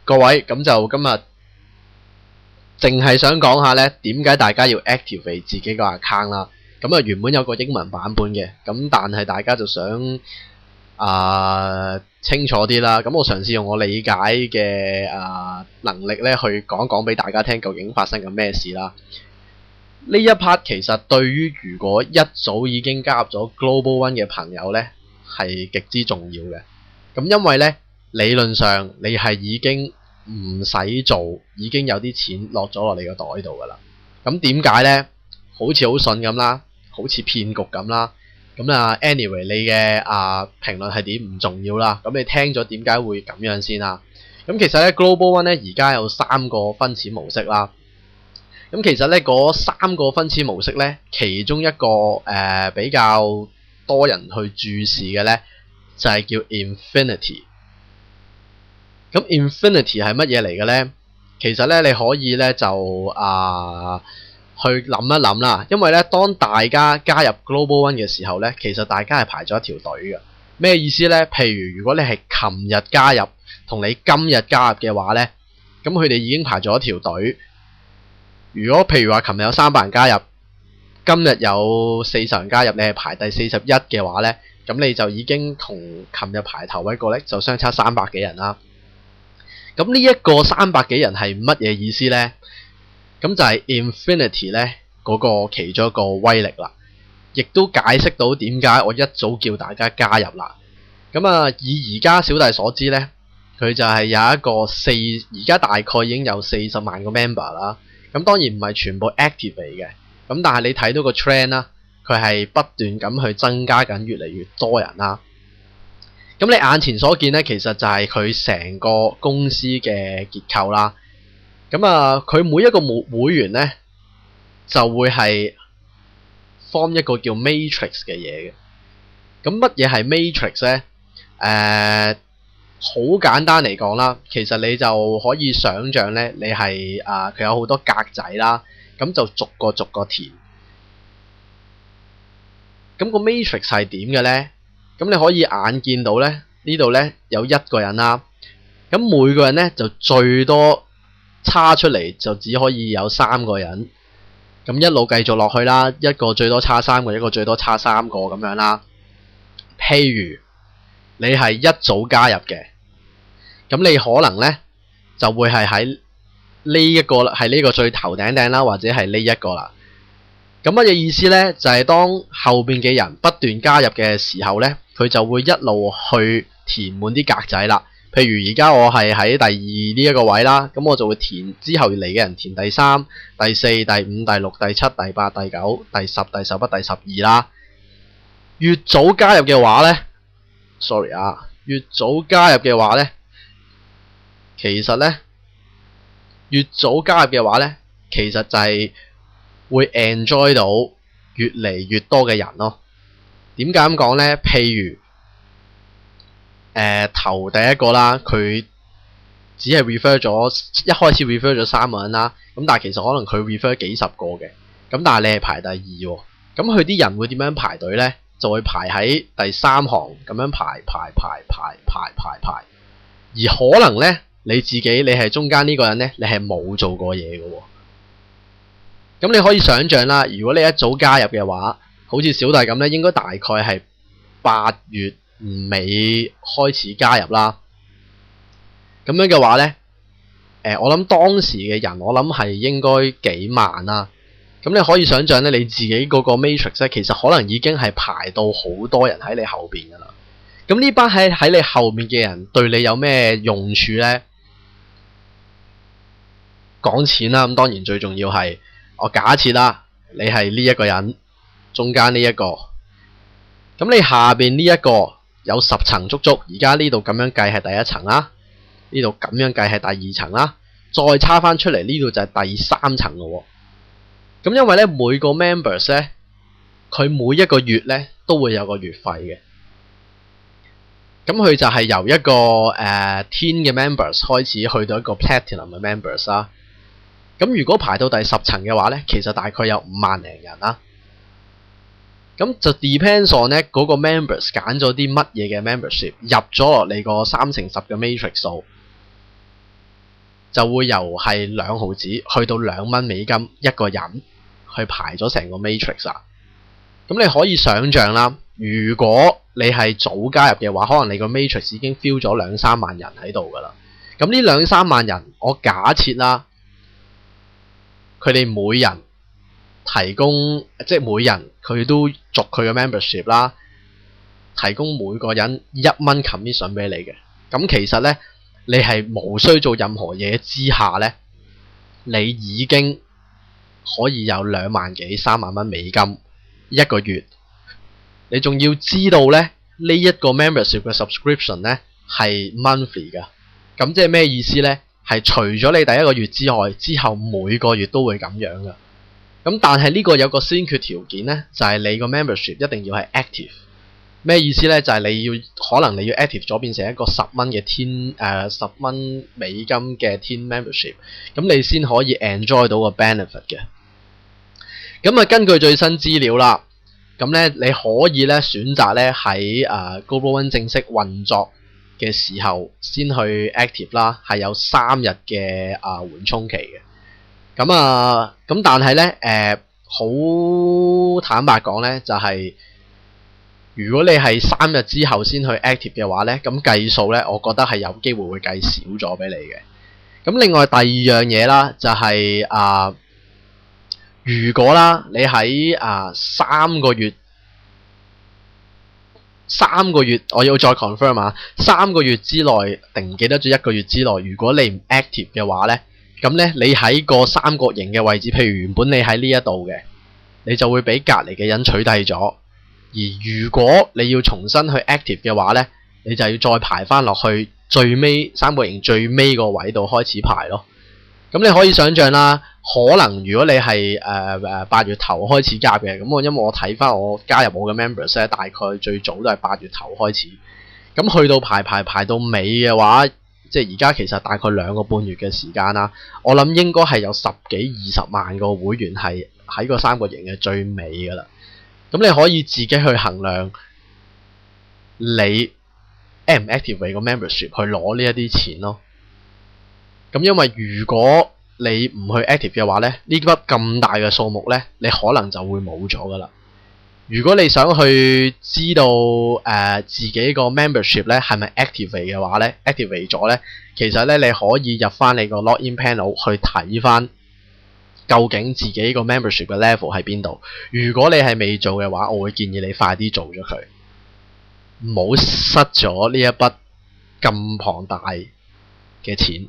各位，咁就今日淨係想講下呢點解大家要 activate 自己個 account 啦。咁原本有個英文版本嘅，咁但係大家就想清楚啲啦。咁我嘗試用我理解嘅能力呢去講俾大家聽，究竟發生緊咩事啦。呢一 part 其實對於如果一早已經加入咗 Global One 嘅朋友呢，係極之重要嘅。咁因為呢，理論上你係已經唔使做，已經有啲錢落咗落你個袋度噶啦。咁點解呢？好似好順咁啦，好似騙局咁啦。咁anyway 你嘅評論係點唔重要啦。咁你聽咗點解會咁樣先啦？咁其實呢 Global One 呢而家有3個分錢模式啦。咁其實呢嗰3個分錢模式呢，其中一個比較多人去注視嘅呢，就係叫 Infinity。咁 Infinity 係乜嘢嚟嘅呢？其實呢，你可以呢就去諗一諗啦。因為呢，當大家加入 Global One 嘅時候呢，其實大家係排咗一條隊嘅。咩意思呢？譬如果你係琴日加入，同你今日加入嘅話呢，咁佢哋已經排咗一條隊。如果譬如話琴日有300人加入，今日有40人加入，你係排第41嘅話呢，咁你就已經同琴日排頭位個呢就相差300幾人啦。咁呢一個300幾人係乜嘢意思呢？咁就係 Infinity 呢嗰個其中一個威力啦，亦都解釋到點解我一早叫大家加入啦。咁以而家小弟所知呢，佢就係有一個而家大概已經有40萬個 member 啦。咁當然唔係全部 activate 嘅，咁但係你睇到個 trend 啦，佢係不斷咁去增加緊越嚟越多人啦。咁你眼前所見呢，其實就係佢成個公司嘅結構啦。咁佢每一個會員呢，就會係 form 一個叫 matrix 嘅嘢嘅。咁乜嘢係 matrix 呢？好簡單嚟講啦，其實你就可以想像呢，你係佢有好多格仔啦，咁就逐個填。咁個 matrix 係點嘅呢？咁你可以眼見到呢，呢度呢有1個人啦，咁每個人呢就最多差出嚟就只可以有3個人，咁一路繼續落去啦，一個最多差3個，一個最多差3個咁樣啦。譬如你係一早加入嘅，咁你可能呢就會係喺呢一個係呢個最頭頂啦，或者係呢一個啦。咁乜嘢意思呢？就係當後邊嘅人不斷加入嘅時候呢，佢就會一路去填滿啲格仔啦。譬如而家我係喺第2呢一個位啦，咁我就會填之後嚟嘅人填第3、第4、第5、第6、第7、第8、第9、第10、第11、第12啦。越早加入嘅話呢，越早加入嘅話呢，其實呢，越早加入嘅話呢，其實就係會 enjoy 到越嚟越多嘅人咯。點解咁講呢？譬如頭第一個啦，佢只係 refer 咗一開始 refer 咗3個人啦，咁但係其實可能佢 refer 幾十個嘅，咁但係你係排第2喎，咁佢啲人會點樣排隊呢？就會排喺第3行咁樣排，而可能呢，你自己你係中間呢個人呢，你係冇做過嘢嘅喎。咁你可以想像啦，如果你一早加入嘅話，好似小弟咁呢，應該大概係8月尾開始加入啦。咁樣嘅話呢，我諗當時嘅人，我諗係應該幾萬啦。咁你可以想像咧，你自己嗰個 matrix 咧，其實可能已經係排到好多人喺你後邊噶啦。咁呢班喺你後面嘅人對你有咩用處呢？講錢啦，咁當然最重要係我假設啦，你係呢一個人，中間呢一個，咁你下邊呢一個有10層足足，而家呢度咁樣計係第1層啦，呢度咁樣計係第2層啦，再差翻出嚟呢度就係第3層咯喎。咁因為咧每個 members 咧，佢每一個月咧都會有個月費嘅。咁佢就係由一個10嘅 members 開始去到一個 platinum 嘅 members 啦。咁如果排到第10層嘅話咧，其實大概有5萬零人啦。咁就 depends on 咧嗰個 members 揀咗啲乜嘢嘅 membership 入咗落你個3乘10嘅 matrix 數。就會由係2毫子去到2蚊美金一個人去排咗成個 Matrix 啊。咁你可以想像啦，如果你係早加入嘅話，可能你個 Matrix 已經 fill 咗2-3萬人喺度㗎啦。咁呢2-3萬人，我假設啦，佢哋每人提供，即係每人佢都續佢嘅 membership 啦，提供每個人1蚊 commission 俾你嘅。咁其實呢，你係無需做任何嘢之下呢，你已經可以有2萬幾3萬蚊美金一個月。你仲要知道呢，呢一個 membership 嘅 subscription 呢係 monthly 㗎。咁即係咩意思呢？係除咗你第一個月之外，之後每個月都會咁樣㗎。咁但係呢個有個先決條件呢，就係你個 membership 一定要係 active。咩意思呢？就係可能你要 active 咗變成一個10蚊嘅10蚊美金嘅 teen membership， 咁你先可以 enjoy 到個 benefit 嘅。咁啊，根據最新資料啦，咁咧你可以咧選擇咧喺Global One 正式運作嘅時候先去 active 啦，係有3日嘅緩衝期嘅。咁但係咧好坦白講咧，就係如果你係3日之後先去 active 嘅話咧，咁計數咧，我覺得係有機會會計少咗俾你嘅。咁另外第二樣嘢啦，就係如果啦你喺3個月，我要再 confirm 啊，3個月之內定唔記得咗1個月之內，如果你唔 active 嘅話咧，咁咧你喺個三角形嘅位置，譬如原本你喺呢一度嘅，你就會俾隔離嘅人取締咗。而如果你要重新去 active 嘅話咧，你就要再排翻落去最尾三角形最尾個位度開始排咯。咁你可以想像啦，可能如果你係8月頭開始加入嘅，咁因為我睇翻我加入我嘅 members 咧，大概最早都係8月頭開始。咁去到排到尾嘅話，即係而家其實大概2個半月嘅時間啦。我諗應該係有10幾20萬個會員係喺個三角形嘅最尾㗎啦。咁你可以自己去衡量你 activate 個 membership 去攞呢一啲錢咯。咁因為如果你唔去 active 嘅話咧，呢筆咁大嘅數目咧，你可能就會冇咗噶啦。如果你想去知道自己個 membership 咧係咪 activate 嘅話咧，activate 咗咧，其實咧你可以入翻你個 login panel 去睇翻究竟自己個 membership 嘅 level 喺邊度。如果你係未做嘅話，我會建議你快啲做咗佢，唔好失咗呢一筆咁龐大嘅錢。